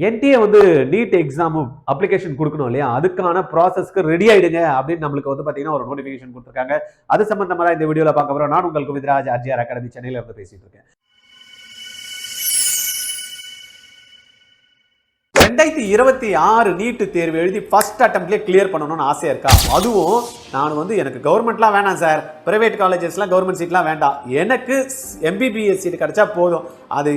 NDA வந்து NEET exam application கொடுக்கணும் இல்லையா, அதுக்கான ப்ராசஸ்க்கு ரெடி ஆயிடுங்க அப்படின்னு நம்மளுக்கு வந்து பாத்தீங்கன்னா ஒரு நோட்டிபிகேஷன் கொடுத்துருக்காங்க. அது சம்பந்தமா தான் இந்த வீடியோல பார்க்க போறோம். நான் உங்கள் குவித்ராஜ் ஆர்ஜிஆர் அகாடமி சென்னையில இருந்து பேசிட்டு இருக்கேன். 2026 நீட் தேர்வு எழுதி ஃபர்ஸ்ட் அட்டெம்ப்ட்லேயே கிளியர் பண்ணணும்னு ஆசையா இருக்கா? அதுவும் நான் வந்து எனக்கு கவர்மெண்ட்லாம் வேணாம் சார், பிரைவேட் காலேஜஸ்லாம் கவர்மெண்ட் சீட்லாம் வேண்டாம், எனக்கு எம்பிபிஎஸ் சீட் கிடைச்சா போதும், அது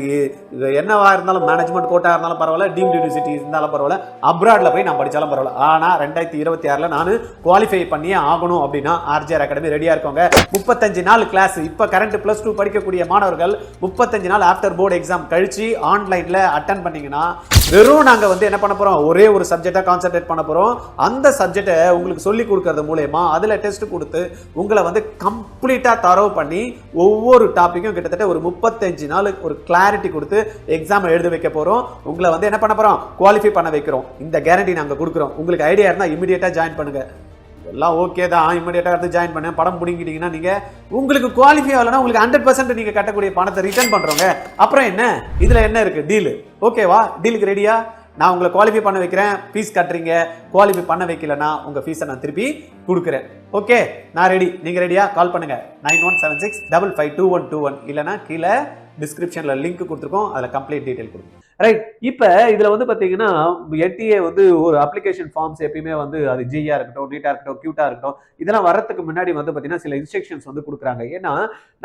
என்னவா இருந்தாலும் மேனேஜ்மெண்ட் கோட்டா இருந்தாலும் பரவாயில்ல, டீம்டு யூனிவர்சிட்டி இருந்தாலும் பரவாயில்ல, அப்ராட்ல போய் நான் படிச்சாலும் பரவாயில்ல, ஆனால் 2026 நான் குவாலிஃபை பண்ணியே ஆகணும் அப்படின்னா ஆர்ஜிஆர் அகாடமி ரெடியா இருக்கோங்க. 35 நாள் கிளாஸ். இப்போ கரண்ட் +2 படிக்கக்கூடிய மாணவர்கள் 35 நாள் ஆஃப்டர் போர்டு எக்ஸாம் கழிச்சு ஆன்லைன்ல அட்டன் பண்ணீங்கன்னா வெறும் நாங்க வந்து என்ன பண்ண போறோம், ஒரே ஒரு சப்ஜெக்டா கான்சென்ட்ரேட் பண்ண போறோம். அந்த சப்ஜெக்டை உங்களுக்கு சொல்லி கொடுக்கறது மூலமா அதுல டெஸ்ட் கொடுத்து உங்களை வந்து கம்ப்ளீட்டா தரவு பண்ணி ஒவ்வொரு டாபிக்கும் கிட்டத்தட்ட ஒரு 35 நாள் ஒரு கிளாரிட்டி கொடுத்து எக்ஸாம் எழுத வைக்க போறோம். உங்களை வந்து என்ன பண்ண போறோம், குவாலிஃபை பண்ண வைக்கிறோம். இந்த கேரண்டி நாங்க கொடுக்குறோம். உங்களுக்கு ஐடியா இருந்தா இமிடியேட்டா ஜாயின் பண்ணுங்க. எல்லாம் ஓகே தான், இமிடியேட்டா எடுத்து ஜாயின் பண்ண படம் பிடிங்கிட்டீங்கன்னா நீங்க உங்களுக்கு குவாலிஃபை ஆகலன்னா உங்களுக்கு 100% நீங்க கட்டக்கூடிய பணத்தை ரிட்டர்ன் பண்றோங்க. அப்புறம் என்ன, இதுல என்ன இருக்கு, டீல் ஓகேவா? டீலுக்கு ரெடியா? நான் உங்களை குவாலிஃபை பண்ண வைக்கிறேன், ஃபீஸ் கட்டுறீங்க. குவாலிஃபை பண்ண வைக்கலன்னா உங்க ஃபீஸை நான் திருப்பி கொடுக்குறேன். ஓகே, நான் ரெடி. நீங்க ரெடியா? கால் பண்ணுங்க 9176552121 இல்லைன்னா கீழே டிஸ்கிரிப்ஷன்ல லிங்க் கொடுத்துருக்கோம், அதில் கம்ப்ளீட் டீடைல் கொடுக்கும். ரைட், இப்போ இதில் வந்து பார்த்தீங்கன்னா என்டிஏ வந்து ஒரு அப்ளிகேஷன் ஃபார்ம்ஸ் எப்பயுமே வந்து அது ஜியா இருக்கட்டும், நீட்டா இருக்கட்டும், கியூட்டா இருக்கட்டும், இதெல்லாம் வரதுக்கு முன்னாடி வந்து பார்த்தீங்கன்னா சில இன்ஸ்ட்ரக்ஷன்ஸ் வந்து கொடுக்குறாங்க. ஏன்னா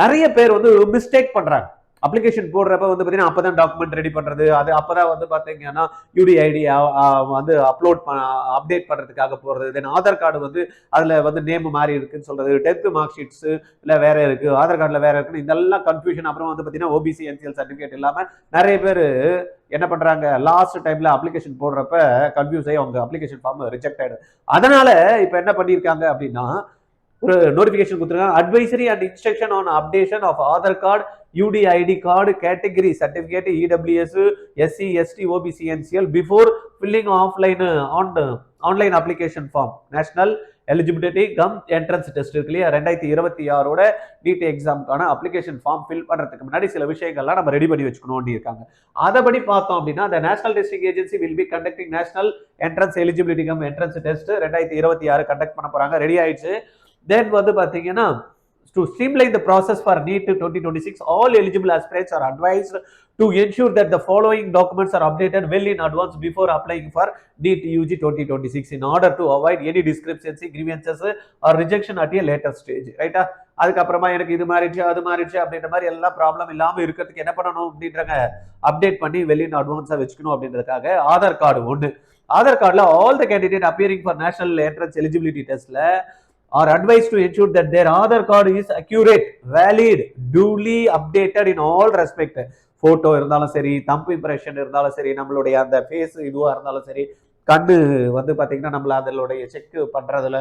நிறைய பேர் வந்து மிஸ்டேக் பண்றாங்க. அப்ளிகேஷன் போடுறப்ப வந்து பார்த்தீங்கன்னா அப்பதான் டாக்குமெண்ட் ரெடி பண்றது, அது அப்பதான் வந்து பார்த்தீங்கன்னா யூடிஐடி வந்து அப்டேட் பண்றதுக்காக போறது, தென் ஆதார் கார்டு வந்து அதுல வந்து நேம் மாறி இருக்குன்னு சொல்றது, 10th மார்க் ஷீட்ஸ் இல்ல வேற இருக்கு, ஆதார் கார்டுல வேற இருக்கு, இதெல்லாம் கன்ஃபியூஷன். அப்புறம் வந்து பார்த்தீங்கன்னா ஓபிசி என்சிஎல் சர்டிஃபிகேட் இல்லாம நிறைய பேர் என்ன பண்றாங்க, லாஸ்ட் டைம்ல அப்ளிகேஷன் போடுறப்ப கன்ஃபியூஸ் ஆகி அவங்க அப்ளிகேஷன் ஃபார்ம் ரிஜெக்ட் ஆயிடுது. அதனால இப்ப என்ன பண்ணிருக்காங்க அப்படின்னா ஒரு நோட்டிபிகேஷன் கொடுத்துருக்காங்க, advisory and instruction on updation of Aadhaar card, UDID card, category certificate, EWS, SC, ST, OBC, NCL before filling online application form, national eligibility cum entrance test இருக்கு இல்லையா, 2026 நீட் எக்ஸாமுக்கான அப்ளிகேஷன் ஃபார்ம் ஃபில் பண்றதுக்கு முன்னாடி சில விஷயங்கள்லாம் நம்ம ready பண்ணி வச்சுக்கணும் இருக்காங்க. அதபடி பார்த்தோம் அப்படின்னா the National Testing Agency will be conducting National Entrance Eligibility Cum Entrance Test 2026 conduct பண்ண போறாங்க. ரெடி ஆயிடுச்சு. தென் வந்து பாத்தீங்கன்னா to streamline the process for NEET 2026, all eligible aspirants are advised to ensure that the following documents are updated well in advance before applying for NEET UG 2026 in order to avoid any discrepancy, grievances or rejection at a later stage. ரைட்டா? அதுக்கப்புறமா எனக்கு இது மாறிடுச்சு அது மாறிடுச்சு அப்படின்ற மாதிரி எல்லா ப்ராப்ளம் இல்லாம இருக்கிறதுக்கு என்ன பண்ணணும் அப்படின்றாங்க, அப்டேட் பண்ணி வெளி இன் அட்வான்ஸா வச்சுக்கணும் அப்படின்றதுக்காக ஆதார் கார்டு ஒன்று. ஆதார் கார்டுல all the candidate appearing for national entrance eligibility testல are advised to ensure that their Aadhaar card is accurate, valid, duly updated in all respect. Photo இருந்தாலும் சரி, தம்ப் இம்ப்ரெஷன் இருந்தாலும் சரி, நம்மளுடைய அந்த ஃபேஸ் இதுவா இருந்தாலும் சரி, கண்ணு வந்து பாத்தீங்கன்னா நம்மள அதனுடைய செக் பண்றதுல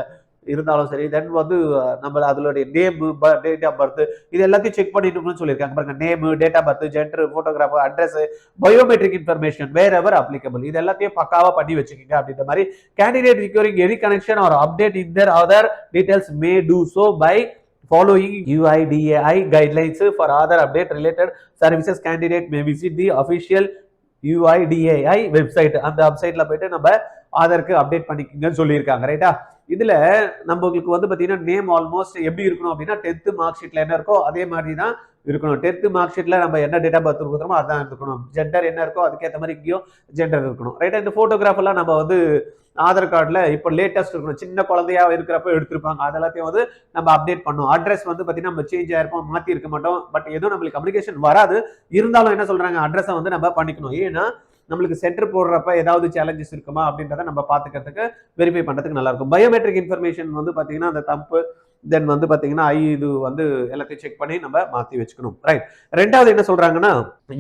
இருந்தாலும் சரி, தென் வந்து நம்ம அதனுடைய நேம், டேட் ஆஃப் பர்த், இது எல்லாத்தையும் செக் பண்ணிட்டு சொல்லியிருக்காங்க பாருங்க. Name, date of birth, gender, photographer, address, biometric information wherever applicable, இது எல்லாத்தையும் பக்காவா பண்ணி வச்சுக்கோங்க அப்படின்ற மாதிரி. Candidate requiring any connection or update in their other details may do so by following UIDAI guidelines for other update related services. Candidate may visit the official UIDAI website. அந்த வெப்சைட்ல போயிட்டு நம்ம ஆதாருக்கு அப்டேட் பண்ணிக்கங்கன்னு சொல்லியிருக்காங்க. ரைட்டா? இதுல நம்மளுக்கு வந்து பாத்தீங்கன்னா நேம் ஆல்மோஸ்ட் எப்படி இருக்கணும் அப்படின்னா 10th மார்க் ஷீட்ல என்ன இருக்கோ அதே மாதிரி தான் இருக்கணும். 10th மார்க் ஷீட்ல நம்ம என்ன டேட் ஆஃப் பர்த் கொடுக்குறோமோ அதான் இருக்கணும். ஜெண்டர் என்ன இருக்கோ அதுக்கேற்ற மாதிரி இங்கேயும் ஜெண்டர் இருக்கணும். ரைட்டா? இந்த போட்டோகிராஃப் எல்லாம் நம்ம வந்து ஆதார் கார்டுல இப்போ லேட்டஸ்ட் இருக்கணும். சின்ன குழந்தையா இருக்கிறப்ப எடுத்திருப்பாங்க, அதெல்லாத்தையும் வந்து நம்ம அப்டேட் பண்ணணும். அட்ரஸ் வந்து பாத்தீங்கன்னா நம்ம சேஞ்ச் ஆயிருப்போம், மாத்தி இருக்க மாட்டோம், பட் எதுவும் நம்மளுக்கு கம்யூனிகேஷன் வராது. இருந்தாலும் என்ன சொல்றாங்க, அட்ரஸை வந்து நம்ம பண்ணிக்கணும். ஏன்னா நம்மளுக்கு சென்டர் போடுறப்ப ஏதாவது சேலஞ்சஸ் இருக்குமா அப்படின்றத நம்ம பாத்துக்கிறதுக்கு வெரிஃபை பண்றதுக்கு நல்லா இருக்கும். பயோமெட்ரிக் இன்ஃபர்மேஷன் வந்து பாத்தீங்கன்னா அந்த தம்பு, தென் வந்து பாத்தீங்கன்னா இது வந்து எல்லாத்தையும் செக் பண்ணி நம்ம மாத்தி வச்சுக்கணும். ரைட். ரெண்டாவது என்ன சொல்றாங்கன்னா,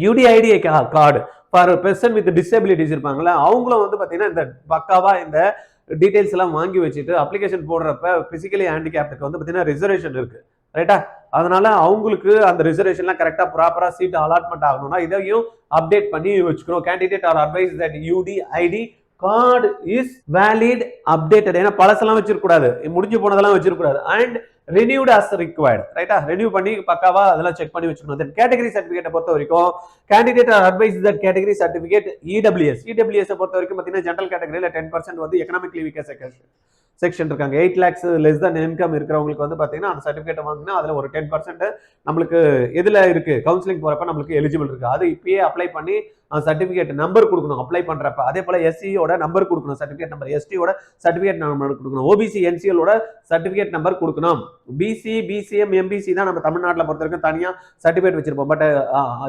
UDID card for person with disabilities இருப்பாங்களா, அவங்களும் வந்து பாத்தீங்கன்னா இந்த பக்காவா இந்த டீடைல்ஸ் எல்லாம் வாங்கி வச்சுட்டு அப்ளிகேஷன் போடுறப்ப பிசிக்கலி ஹேண்டிகேப்டுக்கு வந்து பாத்தீங்கன்னா ரிசர்வேஷன் இருக்கு. ரைட்டா? அதனால அவங்களுக்கு அந்த ரிசர்வேஷன்லாம் கரெக்டா ப்ராப்பரா சீட் அலாட்மெண்ட் ஆகணும்னா இதையும் அப்டேட் பண்ணி வச்சுக்கணும். Candidate R advice that UDID card is valid updated. ஏன்னா பழசெல்லாம் வச்சிருக்க கூடாது, முடிஞ்சு போனதெல்லாம் வச்சிருக்க கூடாது. அண்ட் renewed as required, ரைட்டா? renew பண்ணி பக்காவா அதெல்லாம் செக் பண்ணி வச்சுக்கணும். தென் கேட்டகரி சர்டிபிகேட்டை பொறுத்த வரைக்கும் candidate R advice that category certificate EWS பொறுத்த வரைக்கும் பார்த்தீங்கன்னா ஜெனரல் கேட்டகரியில் 10% வந்து எக்கனாமிக்லி வீக்கர் செக்ஷன் இருக்காங்க. 8 lakhs லெஸ் தன் இன்கம் இருக்கிறவங்களுக்கு வந்து பார்த்தீங்கன்னா அந்த சர்டிஃபிகேட் வாங்கினா அதில் ஒரு 10% நம்மளுக்கு எதில் இருக்கு கவுன்சிலிங் போகிறப்ப நம்மளுக்கு எலிஜிபிள் இருக்கு. அது இப்பயே அப்ளை பண்ணி சர்டிஃபிகேட் நம்பர் கொடுக்கணும் அப்ளை பண்றப்ப. அதே போல எஸ்சியோட நம்பர் கொடுக்கணும், சர்டிஃபிகேட் நம்பர், எஸ்டியோட சர்டிஃபிகேட் நம்பர் கொடுக்கணும், ஓபிசி என்சிஎலோட சர்டிஃபிகேட் நம்பர் கொடுக்கணும். பிசி பிசிஎம் எம்பிசி தான் நம்ம தமிழ்நாட்டில் பொறுத்த வரைக்கும் தனியா சர்டிஃபிகேட் வச்சிருப்போம். பட்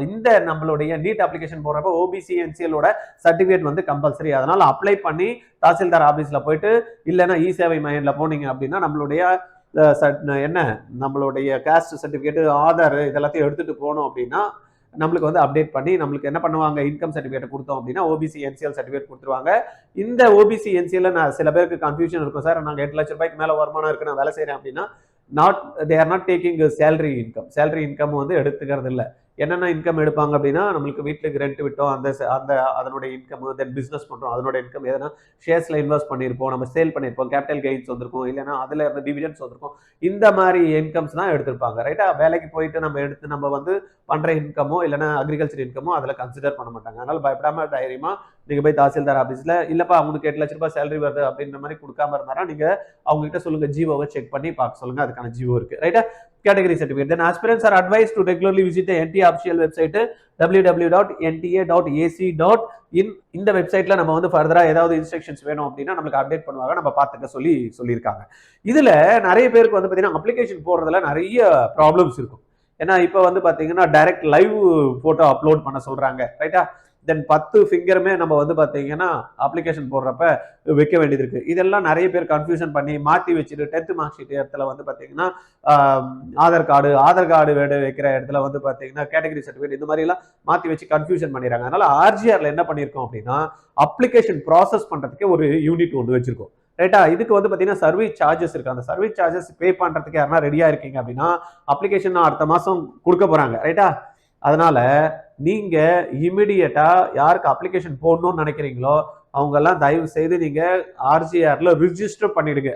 இந்த நம்மளுடைய நீட் அப்ளிகேஷன் போடுறப்ப ஓபிசி என்சிஎலோட சர்டிஃபிகேட் வந்து கம்பல்சரி. அதனால அப்ளை பண்ணி தாசில்தார் ஆபீஸ்ல போயிட்டு இல்லைன்னா இ சேவை மையம்ல போனீங்க அப்படின்னா நம்மளுடைய என்ன நம்மளுடைய காஸ்ட் சர்டிஃபிகேட், ஆதார் இதெல்லாத்தையும் எடுத்துட்டு போனோம் அப்படின்னா நம்மளுக்கு வந்து அப்டேட் பண்ணி நம்மளுக்கு என்ன பண்ணுவாங்க, இன்கம் சர்டிஃபிகேட் கொடுத்தோம் அப்படின்னா ஓபிசி என்சிஎல் சர்டிஃபிகேட் கொடுத்துருவாங்க. இந்த ஓபிசி என்சிஎல் நான் சில பேருக்கு கன்ஃபியூஷன் இருக்கும், சார் நாங்கள் 8 லட்சம் ரூபாய்க்கு மேலே வருமானம் இருக்கு நான் வேலை செய்கிறேன் அப்படின்னா they are not taking salary income வந்து எடுத்துக்கிறது இல்லை. என்னென்ன இன்கம் எடுப்பாங்க அப்படின்னா நம்மளுக்கு வீட்டுக்கு ரெண்ட் விட்டோம் அந்த அதனுடைய இன்கம், தென் பிஸ்னஸ் பண்ணுறோம் அதனோட இன்கம், எதனா ஷேர்ஸில் இன்வெஸ்ட் பண்ணியிருப்போம், நம்ம சேல் பண்ணியிருப்போம், கேபிட்டல் கெயின்ஸ் வந்திருக்கும், இல்லைன்னா அதில் இருந்து டிவிடெண்ட்ஸ் வந்திருக்கும், இந்த மாதிரி இன்கம்ஸ் தான் எடுத்திருப்பாங்க. ரைட்டா? வேலைக்கு போயிட்டு நம்ம வந்து பண்ணுற இன்கமோ இல்லைன்னா அக்ரிகல்ச்சர் இன்கமோ அதில் கன்சிடர் பண்ண மாட்டாங்க. அதனால பயப்படாம தைரியமா நீங்க போய் தாசில்தார் ஆபீஸ்ல இல்லப்பா அவங்களுக்கு 8 லட்சம் ரூபாய் சேலரி வருது அப்படின்ற மாதிரி கொடுக்காம இருந்தாரா நீங்க அவங்க கிட்ட சொல்லுங்க, ஜிஓவை செக் பண்ணி பார்க்க சொல்லுங்க, அதுக்கான ஜிஓ இருக்கு. ரைட்டா? category certificate. Then aspirants are advised to regularly visit the NTA official website www.nta.ac.in. இந்த வெப்சைட்ல நம்ம வந்து ஃபர்தரா ஏதாவது இன்ஸ்ட்ரக்ஷன்ஸ் வேணும் அப்படின்னா நம்மளுக்கு அப்டேட் பண்ணுவாங்க, நம்ம பார்த்துக்க சொல்லியிருக்காங்க. இதுல நிறைய பேருக்கு வந்து பாத்தீங்கன்னா அப்ளிகேஷன் போடுறதுல நிறைய ப்ராப்ளம்ஸ் இருக்கும். ஏன்னா இப்போ வந்து பாத்தீங்கன்னா டைரக்ட் லைவ் போட்டோ அப்லோட் பண்ண சொல்றாங்க. ரைட்டா? தென் 10 ஃபிங்கருமே நம்ம வந்து பார்த்தீங்கன்னா அப்ளிகேஷன் போடுறப்ப வைக்க வேண்டியது இருக்கு. இதெல்லாம் நிறைய பேர் கன்ஃபியூஷன் பண்ணி மாற்றி வச்சுட்டு 10th மார்க் ஷீட் இடத்துல வந்து பார்த்தீங்கன்னா ஆதார் கார்டு வைக்கிற இடத்துல வந்து பார்த்தீங்கன்னா கேட்டகரி சர்டிஃபிகேட் இந்த மாதிரி எல்லாம் மாற்றி வச்சு கன்ஃபியூஷன் பண்ணிடுறாங்க. அதனால ஆர்ஜிஆர்ல என்ன பண்ணியிருக்கோம் அப்படின்னா அப்ளிகேஷன் ப்ராசஸ் பண்றதுக்கே ஒரு யூனிட் ஒன்று வச்சிருக்கோம். ரைட்டா? இதுக்கு வந்து பார்த்தீங்கன்னா சர்வீஸ் சார்ஜஸ் இருக்கு. அந்த சர்வீஸ் சார்ஜஸ் பே பண்றதுக்கு யாருன்னா ரெடியா இருக்கீங்க அப்படின்னா அப்ளிகேஷன் அடுத்த மாசம் கொடுக்க போறாங்க. ரைட்டா? அதனால நீங்க இமிடியேட்டா யாருக்கு அப்ளிகேஷன் போடணும்னு நினைக்கிறீங்களோ அவங்க எல்லாம் தயவு செய்து நீங்க ஆர்ஜிஆர்ல ரிஜிஸ்டர் பண்ணிடுங்க.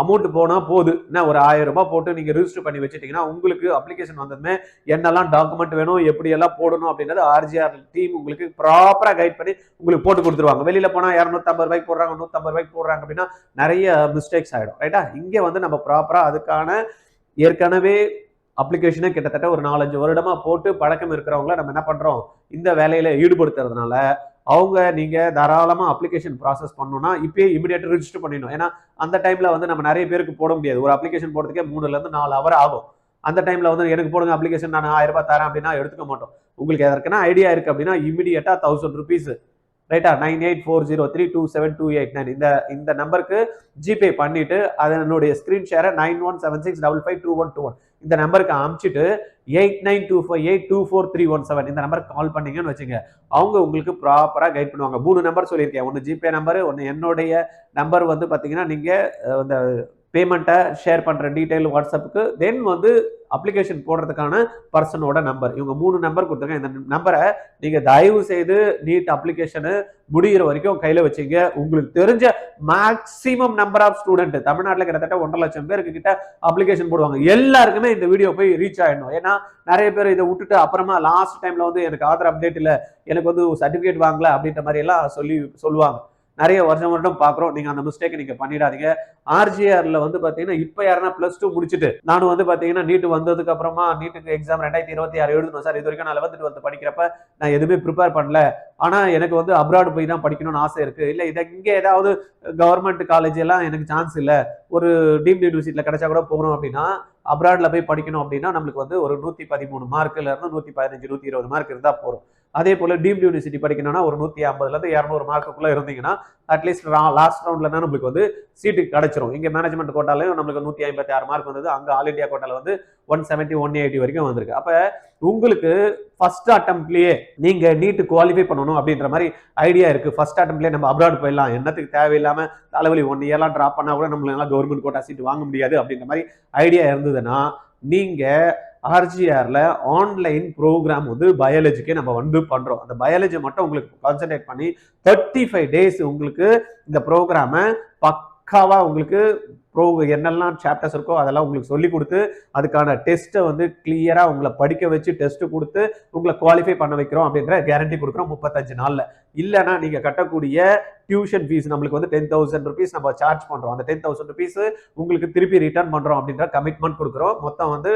அமௌண்ட் போனா போகுது, என்ன ஒரு 1000 ரூபாய் போட்டு நீங்க ரிஜிஸ்டர் பண்ணி வச்சுட்டீங்கன்னா உங்களுக்கு அப்ளிகேஷன் வந்ததுமே என்னெல்லாம் டாக்குமெண்ட் வேணும், எப்படி எல்லாம் போடணும் அப்படின்றது ஆர்ஜிஆர் டீம் உங்களுக்கு ப்ராப்பரா கைட் பண்ணி உங்களுக்கு போட்டு கொடுத்துருவாங்க. வெளியில போனா 250 ரூபாய்க்கு போடுறாங்க, 150 ரூபாய்க்கு போடுறாங்க அப்படின்னா நிறைய மிஸ்டேக்ஸ் ஆயிடும். ரைட்டா? இங்க வந்து நம்ம ப்ராப்பரா அதுக்கான ஏற்கனவே அப்ளிகேஷனை கிட்டத்தட்ட ஒரு 4-5 வருடமா போட்டு பழக்கம் இருக்கிறவங்கள நம்ம என்ன பண்றோம், இந்த வேலையில ஈடுபடுத்துறதுனால அவங்க நீங்க தாராளமா அப்ளிகேஷன் ப்ராசஸ் பண்ணணும்னா இப்பயே இமிடியேட்டா ரிஜிஸ்டர் பண்ணிடணும். ஏன்னா அந்த டைம்ல வந்து நம்ம நிறைய பேருக்கு போட முடியாது. ஒரு அப்ளிகேஷன் போடுறதுக்கே 3 to 4 hour ஆகும். அந்த டைம்ல வந்து எனக்கு போடுங்க அப்ளிகேஷன் நான் 1000 ரூபாய் தரேன் அப்படின்னா எடுத்துக்க மாட்டோம். உங்களுக்கு எதற்கான ஐடியா இருக்கு அப்படின்னா இமிடியேட்டா 1000 rupees ரைட்டா 9840327289 இந்த நம்பருக்கு ஜிபே பண்ணிட்டு அதனுடைய ஸ்கிரீன் ஷேரை 9176552121 இந்த நம்பருக்கு அனுப்பிச்சிட்டு 8925824317 இந்த நம்பருக்கு கால் பண்ணீங்கன்னு வச்சுங்க. அவங்க உங்களுக்கு ப்ராப்பரா கைட் பண்ணுவாங்க. 3 நம்பர் சொல்லியிருக்கேன், ஒன்று ஜிபே நம்பர், ஒன்று என்னுடைய நம்பர் வந்து பார்த்தீங்கன்னா நீங்க இந்த பேமெண்ட்டை ஷேர் பண்ற டீடைல் வாட்ஸ்அப்புக்கு, தென் வந்து அப்ளிகேஷன் போடுறதுக்கான பர்சனோட நம்பர். இவங்க 3 நம்பர் கொடுத்துருங்க. இந்த நம்பரை நீங்க தயவு செய்து நீட் அப்ளிகேஷனு முடிகிற வரைக்கும் கையில வச்சுங்க. உங்களுக்கு தெரிஞ்ச மேக்சிமம் நம்பர் ஆஃப் ஸ்டூடெண்ட் தமிழ்நாட்டில் கிட்டத்தட்ட 1.5 லட்சம் பேருக்கு கிட்ட அப்ளிகேஷன் போடுவாங்க. எல்லாருக்குமே இந்த வீடியோ போய் ரீச் ஆயிடணும். ஏன்னா நிறைய பேர் இதை விட்டுட்டு அப்புறமா லாஸ்ட் டைம்ல வந்து எனக்கு ஆதார் அப்டேட் இல்லை, எனக்கு வந்து சர்டிபிகேட் வாங்கல அப்படின்ற மாதிரி எல்லாம் சொல்லுவாங்க. நிறைய வருடம் பார்க்குறோம். நீங்க அந்த மிஸ்டேக் நீங்க பண்ணிடாதீங்க. ஆர்ஜிஆர்ல வந்து பாத்தீங்கன்னா இப்ப யாருன்னா +2 முடிச்சுட்டு நானும் வந்து பாத்தீங்கன்னா நீட் வந்ததுக்கு அப்புறமா நீட்டுக்கு எக்ஸாம் 2026 எழுதணும் சார், இது வரைக்கும் நான் 11th 12th படிக்கிறப்ப நான் எதுவுமே ப்ரிப்பேர் பண்ணல, ஆனா எனக்கு வந்து அப்ராட் போய் தான் படிக்கணும்னு ஆசை இருக்கு, இல்ல இதை இங்க ஏதாவது கவர்மெண்ட் காலேஜ் எல்லாம் எனக்கு சான்ஸ் இல்ல, ஒரு டீம்டு யூனிவர்சிட்டியில கிடைச்சா கூட போகணும் அப்படின்னா அப்ராட்ல போய் படிக்கணும் அப்படின்னா நம்மளுக்கு வந்து ஒரு 113 மார்க்ல இருந்து 115 120 மார்க் இருந்தா போறோம். அதே போல டீம்டு யூனிவர்சிட்டி படிக்கணும்னா ஒரு 150ல இருந்து 200 மார்க்குள்ள இருந்தீங்கன்னா அட்லீஸ்ட் லாஸ்ட் ரவுண்ட்ல நம்மளுக்கு வந்து சீட்டு கிடைச்சிரும். இங்க மேனேஜ்மெண்ட் கோட்டாலையும் நம்மளுக்கு 156 மார்க் வந்தது, அங்க ஆல் இந்தியா கோட்டால வந்து 170 180 வரைக்கும் வந்திருக்கு. அப்ப உங்களுக்கு ஃபர்ஸ்ட் அட்டம்ப்ட்லயே நீங்க நீட் குவாலிஃபை பண்ணணும் அப்படின்ற மாதிரி ஐடியா இருக்கு, ஃபர்ஸ்ட் அட்டம்ப்ட்லயே நம்ம அப்ராட் போயிடலாம், என்னத்துக்கு தேவையில்லாம தலைவலி 1 இயர்லாம் டிராப் பண்ணா கூட நம்மளால கவர்மெண்ட் கோட்டா சீட் வாங்க முடியாது அப்படின்ற மாதிரி ஐடியா இருந்ததுன்னா நீங்க ஆர்ஜிஆர்ல ஆன்லைன் ப்ரோக்ராம் வந்து பயாலஜிக்கு நம்ம வந்து பண்றோம். அந்த பயாலஜி மட்டும் உங்களுக்கு கான்சென்ட்ரேட் பண்ணி 35 days உங்களுக்கு இந்த ப்ரோக்ராமை பக்காவா உங்களுக்கு என்னெல்லாம் சாப்டர்ஸ் இருக்கோ அதெல்லாம் உங்களுக்கு சொல்லி கொடுத்து அதுக்கான டெஸ்ட்டை வந்து கிளியரா உங்களை படிக்க வச்சு டெஸ்ட் கொடுத்து உங்களை குவாலிஃபை பண்ண வைக்கிறோம் அப்படின்ற கேரண்டி கொடுக்குறோம் 35 நாள்ல. இல்லைன்னா நீங்க கட்டக்கூடிய டியூஷன் ஃபீஸ் நம்மளுக்கு வந்து 10,000 rupees நம்ம சார்ஜ் பண்றோம். அந்த 10,000 rupees உங்களுக்கு திருப்பி ரிட்டர்ன் பண்றோம் அப்படின்ற கமிட்மெண்ட் கொடுக்குறோம். மொத்தம் வந்து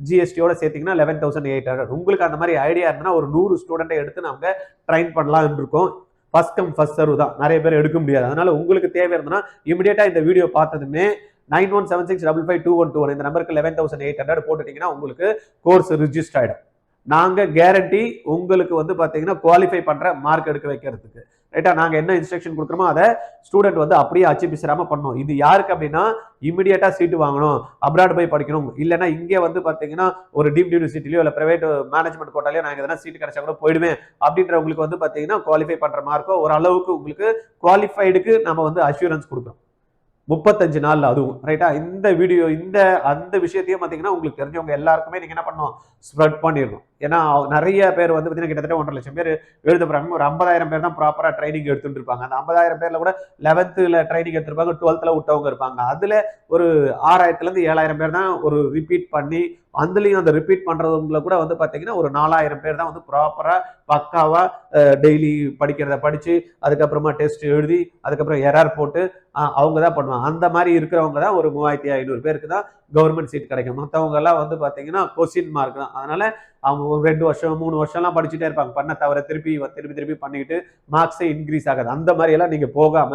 ஜிஎஸ்டியோட சேர்த்தீங்கன்னா 11,800. உங்களுக்கு அந்த மாதிரி ஐடியா இருந்தா ஒரு 100 ஸ்டூடெண்ட்டை எடுத்து நாங்க ட்ரைன் பண்ணலாம்னு இருக்கோம். ஃபர்ஸ்ட் கம் ஃபர்ஸ்ட் சர்வ் தான், நிறைய பேர் எடுக்க முடியாது. அதனால உங்களுக்கு தேவை இருந்ததுன்னா இமிடியேட்டா இந்த வீடியோ பார்த்ததுமே 9176552121 இந்த நம்பருக்கு 11,800 போட்டுட்டீங்கன்னா உங்களுக்கு கோர்ஸ் ரிஜிஸ்டர் ஆயிடும். நாங்க கேரண்டி உங்களுக்கு வந்து பாத்தீங்கன்னா குவாலிஃபை பண்ற மார்க் எடுக்க வைக்கிறதுக்கு. ரைட்டா? நாங்க என்ன இன்ஸ்ட்ரக்ஷன் கொடுக்குறோமோ அதை ஸ்டூடெண்ட் வந்து அப்படியே அச்சு பிசிராம பண்ணணும். இது யாருக்கு அப்படின்னா இமிடியேட்டா சீட்டு வாங்கணும், அப்ராட் போய் படிக்கணும், இல்லைன்னா இங்கே வந்து பாத்தீங்கன்னா ஒரு டீம்ட் யூனிவர்சிட்டிலயோ இல்லை பிரைவேட் மேனேஜ்மெண்ட் கோட்டாலையோ நாங்கள் எதனா சீட்டு கிடைச்சா கூட போயிடுவேன் அப்படின்றவங்களுக்கு வந்து பாத்தீங்கன்னா குவாலிஃபை பண்ற மார்க்கோ ஒரு அளவுக்கு உங்களுக்கு குவாலிஃபைடுக்கு நம்ம வந்து அஷூரன்ஸ் கொடுக்குறோம் 35 நாள்ல. அதுவும் ரைட்டா? இந்த வீடியோ அந்த விஷயத்தையும் பாத்தீங்கன்னா உங்களுக்கு தெரிஞ்சவங்க எல்லாருக்குமே நீங்க என்ன பண்ணணும், ஸ்ப்ரெட் பண்ணிடணும். ஏன்னா நிறைய பேர் வந்து பார்த்தீங்கன்னா கிட்டத்தட்ட 1.5 லட்சம் பேர் எழுத போறாங்க. ஒரு 50,000 பேர் தான் ப்ராப்பரா ட்ரைனிங் எடுத்துட்டு இருப்பாங்க. அந்த 50,000 பேர்ல கூட 11th ட்ரைனிங் எடுத்திருப்பாங்க, 12th விட்டவங்க இருப்பாங்க. அதுல ஒரு 6,000 இருந்து 7,000 பேர் தான் ஒரு ரிப்பீட் பண்ணி, அதுலயும் அந்த ரிப்பீட் பண்றவங்களை கூட வந்து பாத்தீங்கன்னா ஒரு 4,000 பேர் தான் வந்து ப்ராப்பரா பக்காவா டெய்லி படிக்கிறத படிச்சு அதுக்கப்புறமா டெஸ்ட் எழுதி அதுக்கப்புறம் எரர் போட்டு அவங்க தான் பண்ணுவாங்க. அந்த மாதிரி இருக்கிறவங்க தான் ஒரு 3,500 பேருக்கு தான் கவர்மெண்ட் சீட் கிடைக்கும். மற்றவங்க எல்லாம் வந்து பாத்தீங்கன்னா கொஸ்டின் மார்க் தான். அதனால அவங்க 2 வருஷம் 3 வருஷம்லாம் படிச்சுட்டே இருப்பாங்க. பண்ண தவிர திருப்பி பண்ணிட்டு மார்க்ஸே இன்க்ரீஸ் ஆகாது. அந்த மாதிரி எல்லாம் நீங்க போகாம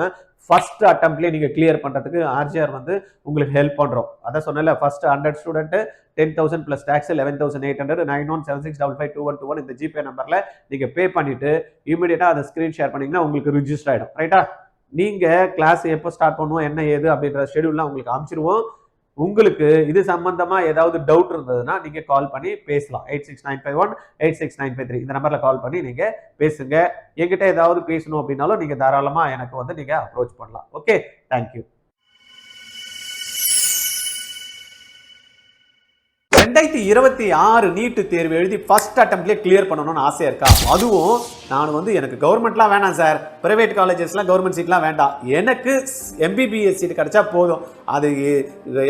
ஃபர்ஸ்ட் அட்டம்ப்ட்லேயே நீங்க கிளியர் பண்றதுக்கு ஆர்ஜிஆர் வந்து உங்களுக்கு ஹெல்ப் பண்றோம். அதான் சொன்னல, ஃபர்ஸ்ட் 100 ஸ்டூடெண்ட் 10,000 plus tax 11,800 9176552121 இந்த ஜிபே நம்பர்ல நீங்க பே பண்ணிட்டு இமிடியேட்டா அதை ஸ்கிரீன் ஷேர் பண்ணீங்கன்னா உங்களுக்கு ரிஜிஸ்டர் ஆயிடும். ரைட்டா? நீங்க கிளாஸ் எப்போ ஸ்டார்ட் பண்ணுவோம் என்ன ஏது அப்படின்ற ஷெடியூல்லாம் உங்களுக்கு அமைச்சிருவோம். உங்களுக்கு இது சம்பந்தமா ஏதாவது டவுட் இருந்ததுன்னா நீங்க கால் பண்ணி பேசலாம். 8695186953 இந்த நம்பர்ல கால் பண்ணி நீங்க பேசுங்க. என்கிட்ட ஏதாவது பேசணும் அப்படின்னாலும் நீங்க தாராளமா எனக்கு வந்து நீங்க அப்ரோச் பண்ணலாம். Okay, thank you. 2026 நீட் தேர்வு எழுதி ஃபர்ஸ்ட் அட்டம்ப்ட்லேயே கிளியர் பண்ணணும்னு ஆசையா இருக்கா? அதுவும் நான் வந்து எனக்கு கவர்மெண்ட்லாம் வேணாம் சார், பிரைவேட் காலேஜஸ்லாம் கவர்மெண்ட் சீட்லாம் வேண்டாம், எனக்கு MBBS சீட் கிடைச்சா போதும், அது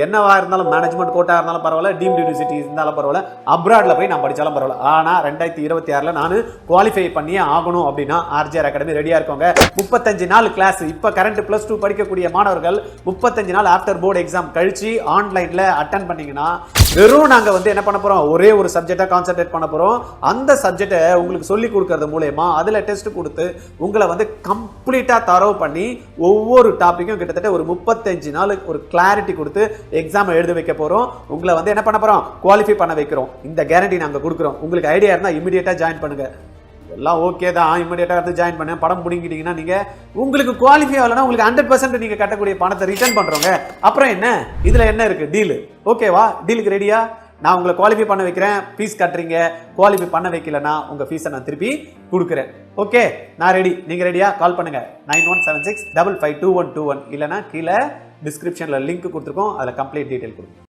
என்னவா இருந்தாலும் மேனேஜ்மெண்ட் கோட்டா இருந்தாலும் பரவாயில்ல, டீம்ட் யூனிவர்சிட்டி இருந்தாலும் பரவாயில்ல, அப்ராட்ல போய் நான் படிச்சாலும் பரவாயில்ல, ஆனா 2026 நான் குவாலிஃபை பண்ணியே ஆகணும் அப்படின்னா ஆர்ஜிஆர் அகாடமி ரெடியா இருக்கோங்க. 35 நாள் கிளாஸ். இப்ப கரண்ட் +2 படிக்கக்கூடிய மாணவர்கள் 35 நாள் ஆஃப்டர் போர்டு எக்ஸாம் கழிச்சு ஆன்லைன்ல அட்டன் பண்ணீங்கன்னா வெறும் நாங்க வந்து என்ன பண்ண போறோம், ஒரே ஒரு சப்ஜெக்டா கான்சென்ட்ரேட் பண்ண போறோம். அந்த சப்ஜெக்டை உங்களுக்கு சொல்லி கொடுக்கறது மூலமா அதுல டெஸ்ட் கொடுத்து உங்களை வந்து கம்ப்ளீட்டா தரவு பண்ணி ஒவ்வொரு டாபிக்கும் கிட்டத்தட்ட ஒரு 35 நாள் ஒரு கிளாரிட்டி கொடுத்து எக்ஸாம் எழுத வைக்க போறோம். உங்களை வந்து என்ன பண்ண போறோம், குவாலிஃபை பண்ண வைக்கிறோம். இந்த கேரண்டி நாங்க கொடுக்குறோம். உங்களுக்கு ஐடியா இருந்தா இமிடியேட்டா ஜாயின் பண்ணுங்க. எல்லாம் ஓகே தான், இமிடியேட்டா வந்து ஜாயின் பண்ண படம் பிடிங்கிட்டீங்கன்னா நீங்க உங்களுக்கு குவாலிஃபை ஆகலன்னா உங்களுக்கு 100% நீங்க கட்டக்கூடிய பணத்தை ரிட்டர்ன் பண்றோங்க. அப்புறம் என்ன, இதுல என்ன இருக்கு, டீல் ஓகேவா? டீலுக்கு ரெடியா? நான் உங்களை குவாலிஃபை பண்ண வைக்கிறேன், ஃபீஸ் கட்டுறீங்க. குவாலிஃபை பண்ண வைக்கலன்னா உங்க ஃபீஸை நான் திருப்பி கொடுக்குறேன். ஓகே, நான் ரெடி. நீங்க ரெடியா? கால் பண்ணுங்க 9176552121 இல்லைன்னா கீழே டிஸ்கிரிப்ஷன்ல லிங்க் கொடுத்துருக்கோம், அதில் கம்ப்ளீட் டீடைல் கொடுக்கும்.